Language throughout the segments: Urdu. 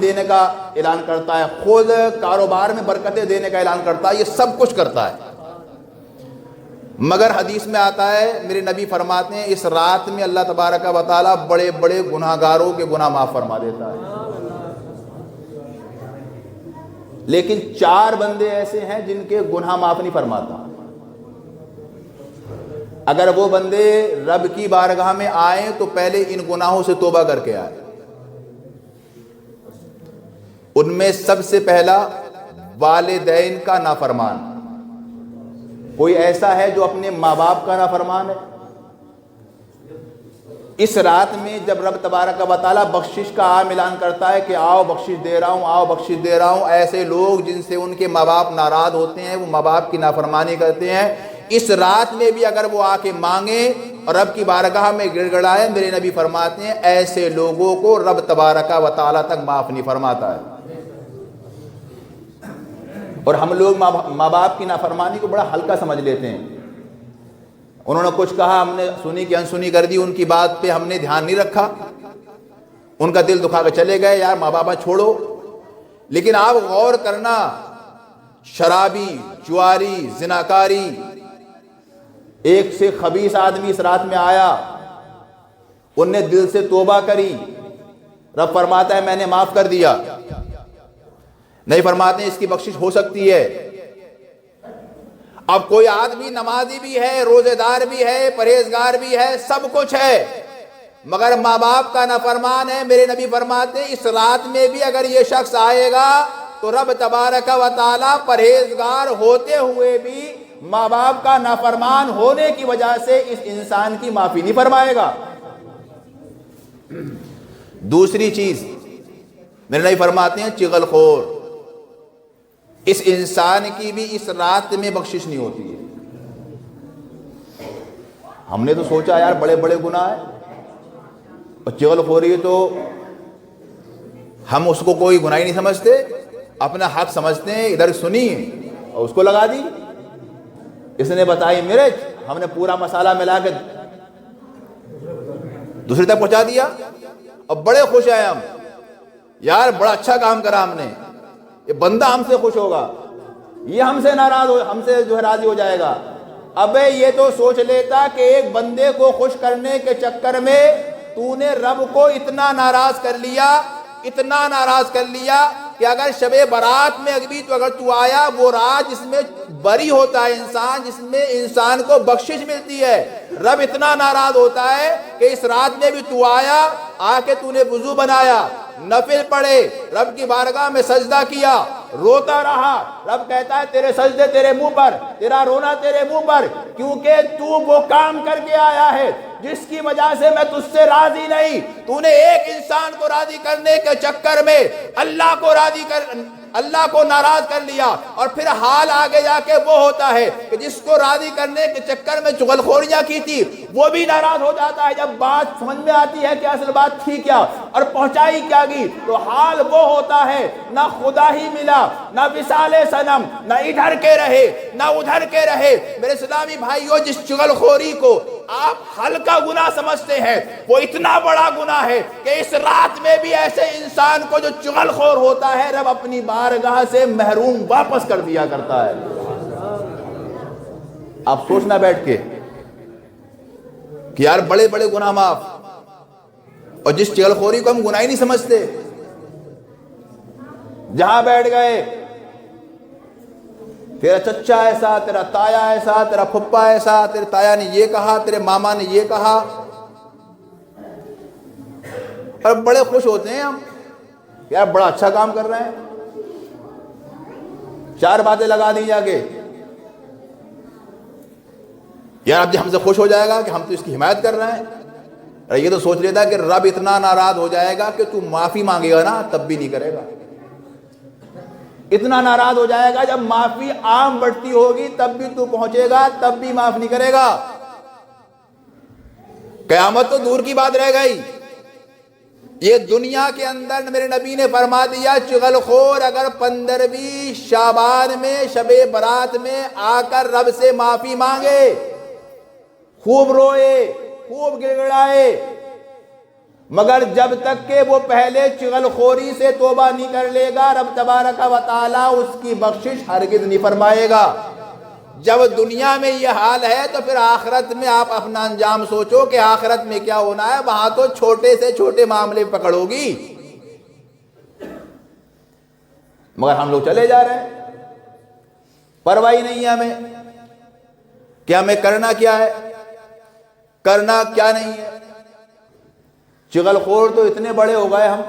دینے کا اعلان کرتا ہے، خود کاروبار میں برکتیں دینے کا اعلان کرتا ہے، یہ سب کچھ کرتا ہے۔ مگر حدیث میں آتا ہے، میرے نبی فرماتے ہیں اس رات میں اللہ تبارک و تعالیٰ بڑے بڑے گناہگاروں کے گناہ معاف فرما دیتا ہے، لیکن 4 بندے ایسے ہیں جن کے گناہ معاف نہیں فرماتا۔ اگر وہ بندے رب کی بارگاہ میں آئیں تو پہلے ان گناہوں سے توبہ کر کے آئیں۔ ان میں سب سے پہلا والدین کا نافرمان۔ کوئی ایسا ہے جو اپنے ماں باپ کا نافرمان ہے؟ اس رات میں جب رب تبارک و تعالیٰ بخشش کا عام اعلان کرتا ہے کہ آؤ بخشش دے رہا ہوں، آؤ بخشش دے رہا ہوں، ایسے لوگ جن سے ان کے ماں باپ ناراض ہوتے ہیں، وہ ماں باپ کی نافرمانی کرتے ہیں، اس رات میں بھی اگر وہ آ کے مانگیں اور رب کی بارگاہ میں گڑ گڑائیں، میرے نبی فرماتے ہیں ایسے لوگوں کو رب تبارک و تعالیٰ تک معاف نہیں فرماتا ہے۔ اور ہم لوگ ماں باپ کی نافرمانی کو بڑا ہلکا سمجھ لیتے ہیں۔ انہوں نے کچھ کہا، ہم نے سنی کی انسنی کر دی، ان کی بات پہ ہم نے دھیان نہیں رکھا، ان کا دل دکھا کے چلے گئے، یار ماں باپ چھوڑو۔ لیکن آپ غور کرنا، شرابی، جواری، زناکاری، ایک سے خبیث آدمی اس رات میں آیا، ان نے دل سے توبہ کری، رب فرماتا ہے میں نے معاف کر دیا؟ نہیں فرماتے ہیں اس کی بخشش ہو سکتی ہے۔ اب کوئی آدمی نمازی بھی ہے، روزے دار بھی ہے، پرہیزگار بھی ہے، سب کچھ ہے، مگر ماں باپ کا نافرمان ہے، میرے نبی فرماتے ہیں اس رات میں بھی اگر یہ شخص آئے گا تو رب تبارک و تعالیٰ پرہیزگار ہوتے ہوئے بھی ماں باپ کا نافرمان ہونے کی وجہ سے اس انسان کی معافی نہیں فرمائے گا۔ دوسری چیز میرے نبی فرماتے ہیں چغل خور، اس انسان کی بھی اس رات میں بخشش نہیں ہوتی ہے۔ ہم نے تو سوچا یار بڑے بڑے گناہ ہیں، اور چغل خوری تو ہم اس کو کوئی گناہ ہی نہیں سمجھتے، اپنا حق سمجھتے ہیں، ادھر سنی اور اس کو لگا دی، اس نے بتائی مرچ، ہم نے پورا مسالہ ملا کے دوسری تک پہنچا دیا، اور بڑے خوش ہیں ہم، یار بڑا اچھا کام کرا ہم نے، یہ بندہ ہم سے خوش ہوگا، یہ ہم سے ناراض ہو، ہم سے جو ہے راضی ہو جائے گا۔ ابے یہ تو سوچ لیتا کہ ایک بندے کو خوش کرنے کے چکر میں تو نے رب کو اتنا ناراض کر لیا، اتنا ناراض کر لیا کہ اگر شب برات میں اگر تو آیا، وہ رات جس میں بری ہوتا ہے انسان، جس میں انسان کو بخشش ملتی ہے، رب اتنا ناراض ہوتا ہے کہ اس رات میں بھی تو آیا، آ کے تو نے وضو بنایا، نفل پڑھے، رب کی بارگاہ میں سجدہ کیا، روتا رہا، رب کہتا ہے تیرے سجدے تیرے منہ پر، تیرا رونا تیرے منہ پر، کیونکہ تو وہ کام کر کے آیا ہے جس کی وجہ سے میں تجھ سے راضی نہیں۔ تو نے ایک انسان کو راضی کرنے کے چکر میں اللہ کو ناراض کر لیا، اور پھر حال آگے جا کے وہ ہوتا ہے کہ جس کو راضی کرنے کے چکر میں چغل خوریاں کی تھی وہ بھی ناراض ہو جاتا ہے۔ جب بات سمجھ میں آتی ہے کہ اصل بات تھی کیا اور پہنچائی کیا گئی، تو حال وہ ہوتا ہے نہ خدا ہی ملا، نہ وصال صنم، نہ ادھر کے رہے نہ ادھر کے رہے۔ میرے اسلامی بھائیوں، جس چغل خوری کو آپ ہلکا گناہ سمجھتے ہیں وہ اتنا بڑا گناہ ہے کہ اس رات میں بھی ایسے انسان کو جو چغل خور ہوتا ہے رب اپنی بارگاہ سے محروم واپس کر دیا کرتا ہے۔ آپ سوچنا بیٹھ کے کہ یار بڑے بڑے گناہ معاف، اور جس چغل خوری کو ہم گناہ ہی نہیں سمجھتے، جہاں بیٹھ گئے تیرا چچا ایسا، تیرا تایا ایسا، تیرا پھپا ایسا، تیرے تایا نے یہ کہا، تیرے ماما نے یہ کہا، اور بڑے خوش ہوتے ہیں ہم، یار بڑا اچھا کام کر رہے ہیں، 4 باتیں لگا دی جا کے، یار اب ہم سے خوش ہو جائے گا کہ ہم تو اس کی حمایت کر رہے ہیں۔ اور یہ تو سوچ لیتا کہ رب اتنا ناراض ہو جائے گا کہ تو معافی مانگے گا نا تب بھی نہیں کرے گا، اتنا ناراض ہو جائے گا جب معافی عام بڑھتی ہوگی تب بھی تو پہنچے گا، تب بھی معاف نہیں کرے گا۔ قیامت تو دور کی بات رہ گئی، یہ دنیا کے اندر میرے نبی نے فرما دیا چغل خور اگر 15ویں شعبان میں شب برات میں آ کر رب سے معافی مانگے، خوب روئے، خوب گڑگڑائے، مگر جب تک کہ وہ پہلے چغل خوری سے توبہ نہیں کر لے گا رب تبارک و تعالیٰ اس کی بخشش ہرگز نہیں فرمائے گا۔ جب دنیا میں یہ حال ہے تو پھر آخرت میں آپ اپنا انجام سوچو کہ آخرت میں کیا ہونا ہے۔ وہاں تو چھوٹے سے چھوٹے معاملے پکڑو گی، مگر ہم لوگ چلے جا رہے ہیں، پرواہ نہیں ہے ہمیں کہ ہمیں کرنا کیا ہے، کرنا کیا نہیں ہے۔ چغل خور تو اتنے بڑے ہو گئے ہم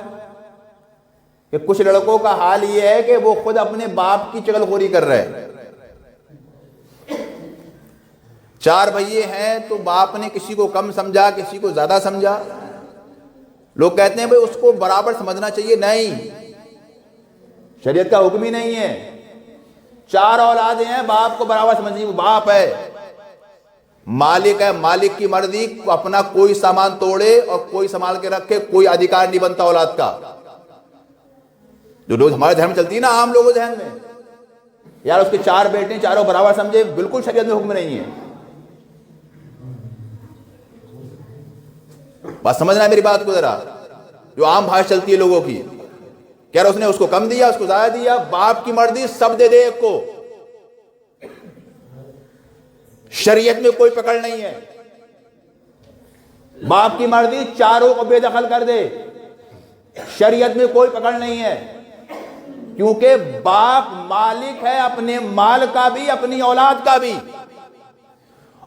کہ کچھ لڑکوں کا حال یہ ہے کہ وہ خود اپنے باپ کی چغل خوری کر رہے ہیں۔ 4 بھائیے ہیں تو باپ نے کسی کو کم سمجھا، کسی کو زیادہ سمجھا۔ لوگ کہتے ہیں بھئی اس کو برابر سمجھنا چاہیے، نہیں، شریعت کا حکم ہی نہیں ہے۔ 4 اولادیں ہیں، باپ کو برابر سمجھنی، وہ باپ ہے، مالک ہے، مالک کی مرضی، اپنا کوئی سامان توڑے اور کوئی سنبھال کے رکھے، کوئی ادھیکار نہیں بنتا اولاد کا۔ جو لوگ ہمارے ذہن میں چلتی ہے نا، عام لوگوں ذہن میں، یار اس کے 4 بیٹے، چاروں برابر سمجھے، بالکل شریعت میں حکم نہیں ہے۔ بات سمجھنا ہے میری بات کو ذرا، جو عام بھاشا چلتی ہے لوگوں کی، کہہ رہا اس نے اس کو کم دیا، اس کو زیادہ دیا، باپ کی مرضی سب دے دے ایک کو، شریعت میں کوئی پکڑ نہیں ہے۔ باپ کی مرضی چاروں کو بے دخل کر دے، شریعت میں کوئی پکڑ نہیں ہے، کیونکہ باپ مالک ہے اپنے مال کا بھی، اپنی اولاد کا بھی،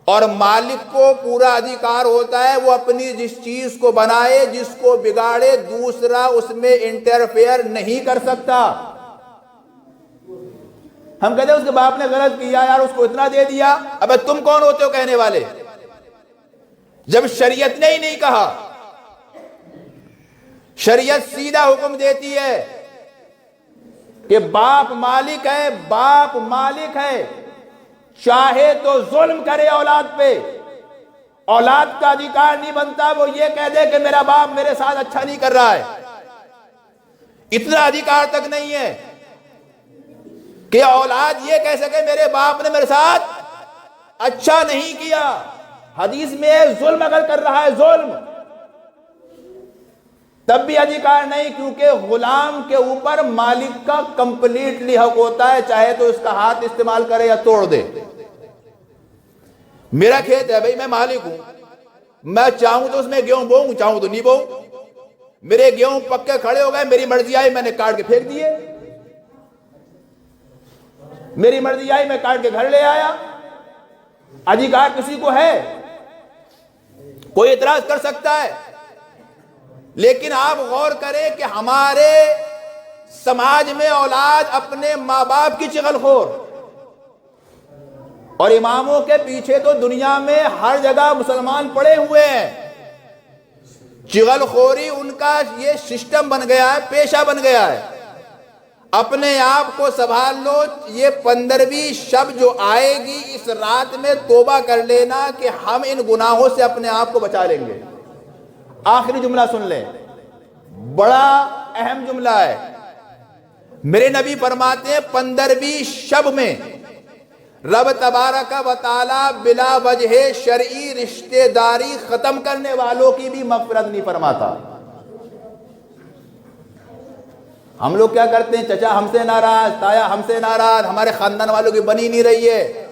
اور مالک کو پورا ادھیکار ہوتا ہے وہ اپنی جس چیز کو بنائے، جس کو بگاڑے، دوسرا اس میں انٹرفیئر نہیں کر سکتا۔ ہم کہتے ہیں اس کے باپ نے غلط کیا، یار اس کو اتنا دے دیا، ابے تم کون ہوتے ہو کہنے والے، جب شریعت نے ہی نہیں کہا۔ شریعت سیدھا حکم دیتی ہے کہ باپ مالک ہے، باپ مالک ہے، چاہے تو ظلم کرے اولاد پہ، اولاد کا ادھیکار نہیں بنتا وہ یہ کہہ دے کہ میرا باپ میرے ساتھ اچھا نہیں کر رہا ہے، اتنا ادھیکار تک نہیں ہے کہ اولاد یہ کہہ سکے میرے باپ نے میرے ساتھ اچھا نہیں کیا۔ حدیث میں ظلم اگر کر رہا ہے، ظلم، تب بھی ادھیکار نہیں، کیونکہ غلام کے اوپر مالک کا کمپلیٹلی حق ہوتا ہے، چاہے تو اس کا ہاتھ استعمال کرے یا توڑ دے۔ میرا کھیت ہے بھائی، میں مالک ہوں، میں چاہوں تو اس میں گیہوں بوؤں، چاہوں تو نہیں بوؤں، میرے گیہوں پکے کھڑے ہو گئے، میری مرضی آئی میں نے کاٹ کے پھینک دیے، میری مرضی آئی میں کاٹ کے گھر لے آیا، ادھیکار کسی کو ہے، کوئی اعتراض کر سکتا ہے۔ لیکن آپ غور کریں کہ ہمارے سماج میں اولاد اپنے ماں باپ کی چغل خور، اور اماموں کے پیچھے تو دنیا میں ہر جگہ مسلمان پڑے ہوئے ہیں۔ چغل خوری ان کا یہ سسٹم بن گیا ہے، پیشہ بن گیا ہے۔ اپنے آپ کو سنبھال لو، یہ 15ویں شب جو آئے گی اس رات میں توبہ کر لینا کہ ہم ان گناہوں سے اپنے آپ کو بچا لیں گے۔ آخری جملہ سن لیں، بڑا اہم جملہ ہے۔ میرے نبی فرماتے ہیں 15ویں شب میں رب تبارک و تعالی بلا وجہ شرعی رشتہ داری ختم کرنے والوں کی بھی مغفرت نہیں فرماتا۔ ہم لوگ کیا کرتے ہیں، چچا ہم سے ناراض، تایا ہم سے ناراض، ہمارے خاندان والوں کی بنی نہیں رہی ہے،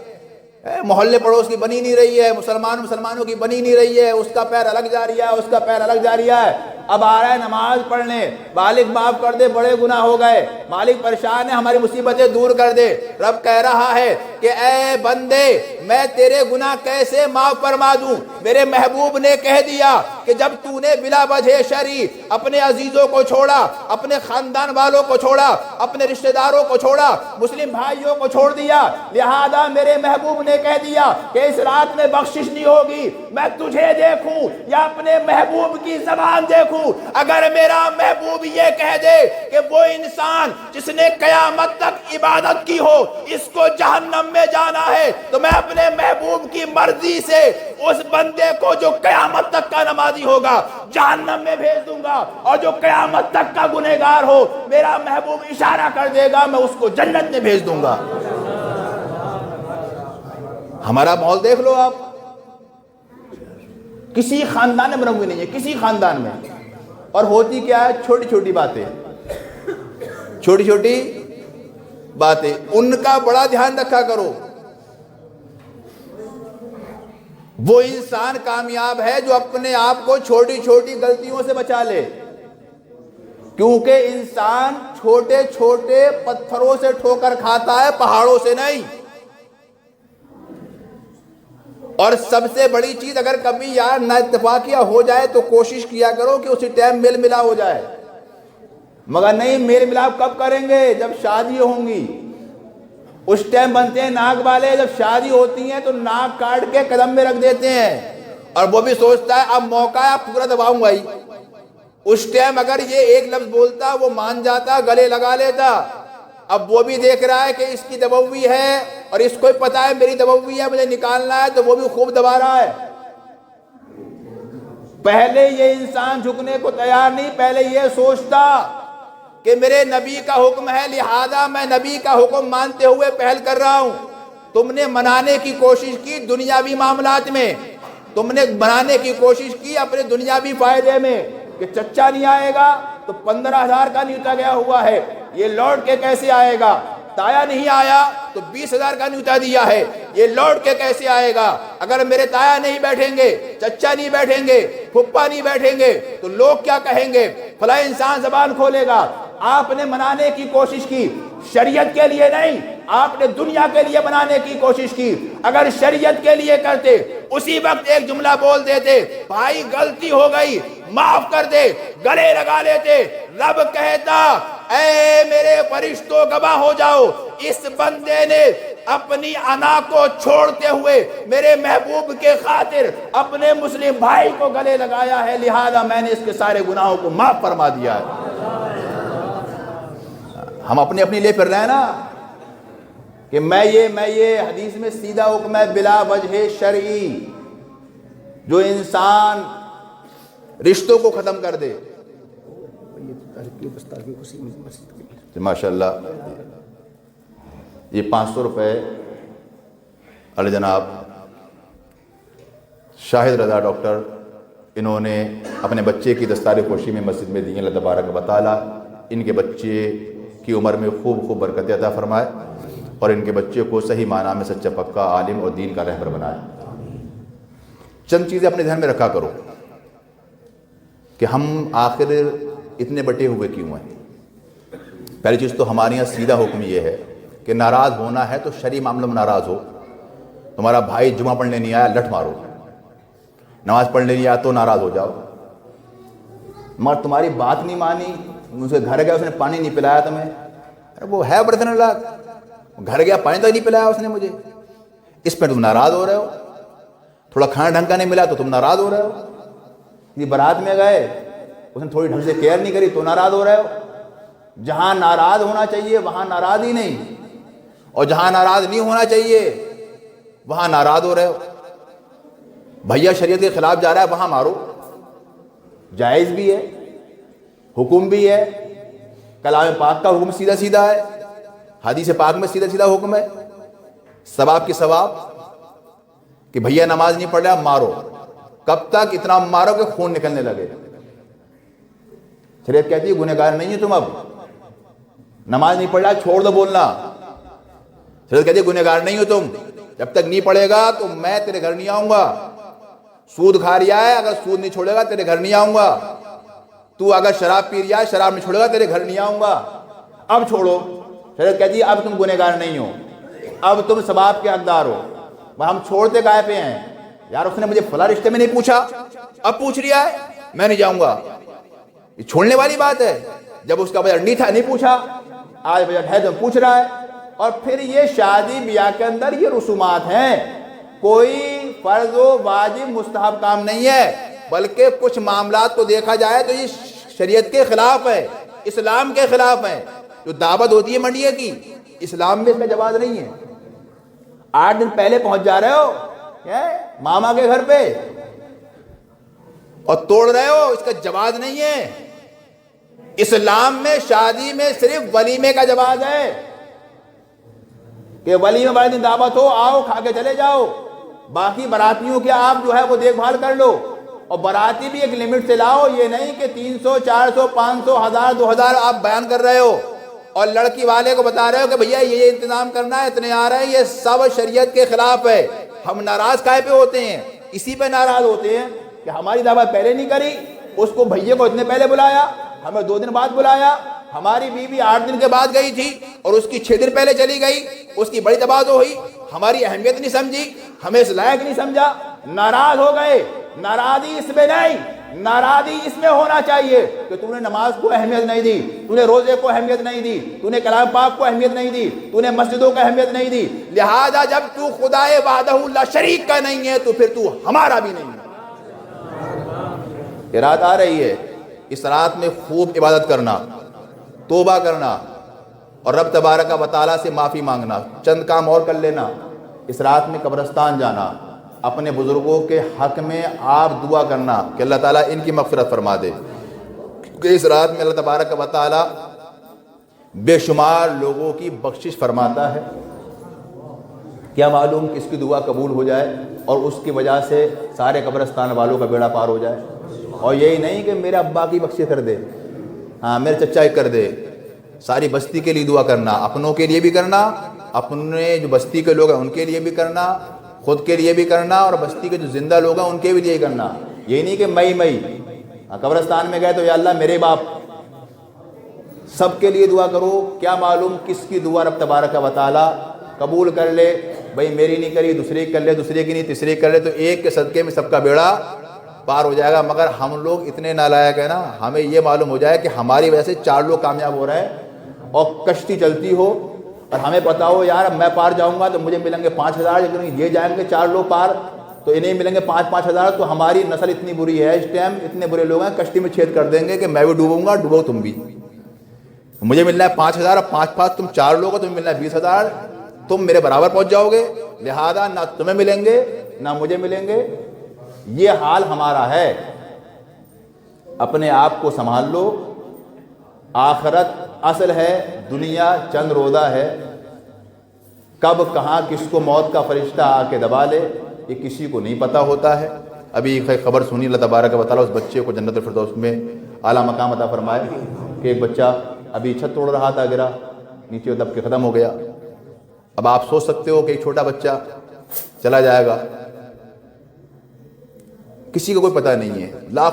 محلے پڑوس کی بنی نہیں رہی ہے، مسلمانوں کی بنی نہیں رہی ہے، اس کا پیر الگ جا رہا ہے، اس کا پیر الگ جا رہا ہے، اب آ رہا ہے نماز پڑھنے، مالک معاف کر دے، بڑے گناہ ہو گئے، مالک پریشان ہے، ہماری مصیبتیں دور کر دے۔ رب کہہ رہا ہے کہ اے بندے میں تیرے گناہ کیسے معاف فرما دوں؟ میرے محبوب نے کہہ دیا کہ جب تو نے بلا وجہ شرعی اپنے عزیزوں کو چھوڑا، اپنے خاندان والوں کو چھوڑا، اپنے رشتہ داروں کو چھوڑا، مسلم بھائیوں کو چھوڑ دیا، لہذا میرے محبوب نے کہہ دیا کہ اس رات میں بخشش نہیں ہوگی۔ میں تجھے دیکھوں یا اپنے محبوب کی زبان دیکھوں، اگر میرا محبوب یہ کہہ دے کہ وہ انسان جس نے قیامت تک عبادت کی ہو اس کو جہنم میں جانا ہے، تو میں اپنے محبوب کی مرضی سے اس بندے کو جو قیامت تک کا نمازی ہوگا جہنم میں بھیج دوں گا، اور جو قیامت تک کا گنہگار ہو میرا محبوب اشارہ کر دے گا میں اس کو جنت میں بھیج دوں گا۔ ہمارا ماحول دیکھ لو آپ، کسی خاندان میں بنا ہوئی نہیں ہے، کسی خاندان میں اور ہوتی کیا ہے؟ چھوٹی چھوٹی باتیں، چھوٹی چھوٹی باتیں، ان کا بڑا دھیان رکھا کرو۔ وہ انسان کامیاب ہے جو اپنے آپ کو چھوٹی چھوٹی غلطیوں سے بچا لے، کیونکہ انسان چھوٹے چھوٹے پتھروں سے ٹھوکر کھاتا ہے، پہاڑوں سے نہیں۔ اور سب سے بڑی چیز، اگر کبھی یار نا اتفاقیہ ہو جائے تو کوشش کیا کرو کہ اسی ٹائم میل ملا ہو جائے، مگر نہیں، میل ملاپ کب کریں گے؟ جب شادی ہوں گی، اس ٹائم بنتے ہیں ناک والے، جب شادی ہوتی ہیں تو ناک کاٹ کے قدم میں رکھ دیتے ہیں، اور وہ بھی سوچتا ہے اب موقع ہے، اب پورا دباؤں گا ہی۔ اس ٹائم اگر یہ ایک لفظ بولتا وہ مان جاتا، گلے لگا لیتا۔ اب وہ بھی دیکھ رہا ہے کہ اس کی دبوی ہے، اور اس کو بھی پتا ہے میری دبوی ہے، مجھے نکالنا ہے، تو وہ بھی خوب دبا رہا ہے۔ پہلے یہ انسان جھکنے کو تیار نہیں، پہلے یہ سوچتا کہ میرے نبی کا حکم ہے، لہذا میں نبی کا حکم مانتے ہوئے پہل کر رہا ہوں۔ تم نے منانے کی کوشش کی دنیاوی معاملات میں، تم نے منانے کی کوشش کی اپنے دنیاوی فائدے میں، کہ چچا نہیں آئے گا تو 15,000 کا نیوتا گیا ہوا ہے، یہ لوٹ کے کیسے آئے گا؟ تایا نہیں آیا تو 20,000 کا نیوتا دیا ہے، یہ لوٹ کے کیسے آئے گا؟ اگر میرے تایا نہیں بیٹھیں گے، چچا نہیں بیٹھیں گے، پھپھا نہیں بیٹھیں گے تو لوگ کیا کہیں گے؟ فلاں انسان زبان کھولے گا۔ آپ نے منانے کی کوشش کی، شریعت کے لیے نہیں، آپ نے دنیا کے لیے بنانے کی کوشش کی۔ اگر شریعت کے لیے کرتے، اسی وقت ایک جملہ بول دیتے، بھائی غلطی ہو گئی معاف کر دے، گلے لگا لیتے۔ رب کہتا اے میرے فرشتوں گواہ ہو جاؤ، اس بندے نے اپنی انا کو چھوڑتے ہوئے میرے محبوب کے خاطر اپنے مسلم بھائی کو گلے لگایا ہے، لہذا میں نے اس کے سارے گناہوں کو معاف فرما دیا ہے۔ ہم اپنے لیے پھر رہے ہیں نا کہ میں یہ حدیث میں سیدھا حکم ہے بلا وجہ شرعی، جو انسان رشتوں کو ختم کر دے۔ ماشاءاللہ یہ 500 روپے علی جناب شاہد رضا ڈاکٹر، انہوں نے اپنے بچے کی دستار پوشی میں مسجد میں دی ہیں۔ اللہ تبارک و تعالی ان کے بچے کی عمر میں خوب برکت عطا فرمائے، اور ان کے بچے کو صحیح معنی میں سچا پکا عالم اور دین کا رہبر بنائے۔ چند چیزیں اپنے ذہن میں رکھا کرو کہ ہم آخر اتنے بٹے ہوئے کیوں ہیں۔ پہلی چیز تو ہمارے یہاں سیدھا حکم یہ ہے کہ ناراض ہونا ہے تو شرعی معاملوں میں ناراض ہو۔ تمہارا بھائی جمعہ پڑھنے نہیں آیا، لٹ مارو، نماز پڑھنے نہیں آیا تو ناراض ہو جاؤ، مگر تمہاری بات نہیں مانی، مجھے گھر گیا اس نے پانی نہیں پلایا تمہیں، ارے وہ ہے برتن اللہ، گھر گیا پانی تو نہیں پلایا اس نے مجھے، اس پہ تم ناراض ہو رہے ہو۔ تھوڑا کھانا ڈھنگ کا نہیں ملا تو تم ناراض ہو رہے ہو۔ یہ بارات میں گئے اس نے تھوڑی ڈھنگ سے کیئر نہیں کری تو ناراض ہو رہے ہو۔ جہاں ناراض ہونا چاہیے وہاں ناراض ہی نہیں، اور جہاں ناراض نہیں ہونا چاہیے وہاں ناراض ہو رہے ہو۔ بھیا شریعت کے خلاف جا رہا ہے وہاں مارو، جائز بھی ہے، حکم بھی ہے، کلام پاک کا حکم سیدھا سیدھا ہے، حدیث پاک میں سیدھا سیدھا حکم ہے، ثواب کی ثواب، کہ بھیا نماز نہیں پڑھ رہا مارو، کب تک؟ اتنا مارو کہ خون نکلنے لگے۔ شریعت کہتی ہے گنہگار نہیں ہے تم، اب نماز نہیں پڑھ رہا چھوڑ دو بولنا۔ شریعت کہتی ہے گنہگار نہیں ہو تم، جب تک نہیں پڑھے گا تو میں تیرے گھر نہیں آؤں گا۔ سود کھا رہا ہے، اگر سود نہیں چھوڑے گا تیرے گھر نہیں آؤں گا۔ تو اگر شراب پی رہا ہے، شراب نہیں چھوڑے گا تیرے گھر نہیں آؤں گا۔ اب چھوڑو۔ شریعت کہتی ہے اب تم گنہگار نہیں ہو، اب تم ثواب کے حقدار ہو۔ ہم چھوڑتے کائے پہ ہیں یار؟ اس نے مجھے فلاں رشتے میں نہیں پوچھا، اب پوچھ رہا ہے میں نہیں جاؤں گا، یہ چھوڑنے والی بات ہے۔ جب اس کا بجٹ نہیں تھا نہیں پوچھا، آج بجٹ ہے تو پوچھ رہا ہے۔ اور پھر یہ شادی بیاہ کے اندر یہ رسومات ہیں، کوئی فرض و واجب مستحب کام نہیں ہے، بلکہ کچھ معاملات کو دیکھا جائے تو یہ شریعت کے خلاف ہے، اسلام کے خلاف ہے۔ جو دعوت ہوتی ہے منڈیے کی، اسلام میں اس کا جواز نہیں ہے۔ 8 دن پہلے پہنچ جا رہے ہو ماما کے گھر پہ اور توڑ رہے ہو، اس کا جواز نہیں ہے۔ اسلام میں شادی میں صرف ولیمے کا جواز ہے کہ ولیمے والے دن دعوت ہو، آؤ کھا کے چلے جاؤ، باقی براتیوں کے آپ جو ہے وہ دیکھ بھال کر لو۔ اور باراتی بھی ایک لمٹ سے لاؤ، یہ نہیں کہ 300 400 500 1000 2000 آپ بیان کر رہے ہو اور لڑکی والے کو بتا رہے ہو کہ بھیا یہ انتظام کرنا ہے، اتنے آ رہے ہیں، یہ سب شریعت کے خلاف ہے۔ ہم ناراض کائے پہ ہوتے ہیں؟ اسی پہ ناراض ہوتے ہیں کہ ہماری دعوت پہلے نہیں کری، اس کو بھئیے کو اتنے پہلے بلایا، ہمیں 2 دن بعد بلایا، ہماری بیوی 8 دن کے بعد گئی تھی اور اس کی 6 دن پہلے چلی گئی، اس کی بڑی تباہ ہوئی، ہماری اہمیت نہیں سمجھی، ہمیں اس لائق نہیں سمجھا، ناراض ہو گئے۔ ناراضی اس میں نہیں، ناراضی اس میں ہونا چاہیے کہ تو نے نماز کو اہمیت نہیں دی، تو نے روزے کو اہمیت نہیں دی، تو نے کلام پاک کو اہمیت نہیں دی، تو نے مسجدوں کو اہمیت نہیں دی، لہذا جب تو خدائے وحدہ لا شریک کا نہیں ہے تو پھر تو ہمارا بھی نہیں ہے۔ یہ رات آ رہی ہے، اس رات میں خوب عبادت کرنا، توبہ کرنا اور رب تبارک و تعالیٰ سے معافی مانگنا، چند کام اور کر لینا، اس رات میں قبرستان جانا، اپنے بزرگوں کے حق میں آپ دعا کرنا کہ اللہ تعالیٰ ان کی مغفرت فرما دے، کہ اس رات میں اللہ تبارک و تعالیٰ بے شمار لوگوں کی بخشش فرماتا ہے، کیا معلوم کس کی دعا قبول ہو جائے اور اس کی وجہ سے سارے قبرستان والوں کا بیڑا پار ہو جائے۔ اور یہی نہیں کہ میرے ابا کی بخشش کر دے، ہاں میرے چچا ہی کر دے، ساری بستی کے لیے دعا کرنا، اپنوں کے لیے بھی کرنا، اپنے جو بستی کے لوگ ہیں ان کے لیے بھی کرنا، خود کے لیے بھی کرنا اور بستی کے جو زندہ لوگ ہیں ان کے بھی لیے کرنا۔ یہ نہیں کہ مئی قبرستان میں گئے تو یا اللہ میرے باپ، سب کے لیے دعا کرو، کیا معلوم کس کی دعا رب تبارک و تعالیٰ قبول کر لے۔ بھئی میری نہیں کری، دوسرے کی کر لے، دوسرے کی نہیں تیسرے کی کر لے، تو ایک کے صدقے میں سب کا بیڑا پار ہو جائے گا۔ مگر ہم لوگ اتنے نالائق ہیں نا، ہمیں یہ معلوم ہو جائے کہ ہماری وجہ سے 4 لوگ کامیاب ہو رہے ہیں اور کشتی چلتی ہو اور ہمیں پتا ہو یار میں پار جاؤں گا تو مجھے ملیں گے 5000، لیکن یہ جائیں گے 4 لوگ پار تو انہیں ملیں گے 5,000، تو ہماری نسل اتنی بری ہے، اس ٹائم اتنے برے لوگ ہیں کشتی میں چھید کر دیں گے کہ میں بھی ڈوبوں گا، ڈوبو تم بھی، مجھے ملنا ہے 5,000 اور 5 تم 4 لوگ ہو، تمہیں ملنا ہے 20,000، تم میرے برابر پہنچ جاؤ گے، لہذا نہ تمہیں ملیں گے نہ مجھے ملیں گے۔ یہ حال ہمارا ہے، اپنے آپ کو سنبھال لو، آخرت اصل ہے، دنیا چند روزہ ہے، کب کہاں کس کو موت کا فرشتہ آ کے دبا لے یہ کسی کو نہیں پتہ ہوتا ہے۔ ابھی خبر سنی، اللہ تبارک و تعالیٰ اس بچے کو جنت الفردوس میں اعلیٰ مقام عطا فرمائے کہ ایک بچہ ابھی چھت توڑ رہا تھا، گرا نیچے دب کے ختم ہو گیا۔ اب آپ سوچ سکتے ہو کہ ایک چھوٹا بچہ چلا جائے گا، کسی کو کوئی پتہ نہیں ہے، لاکھ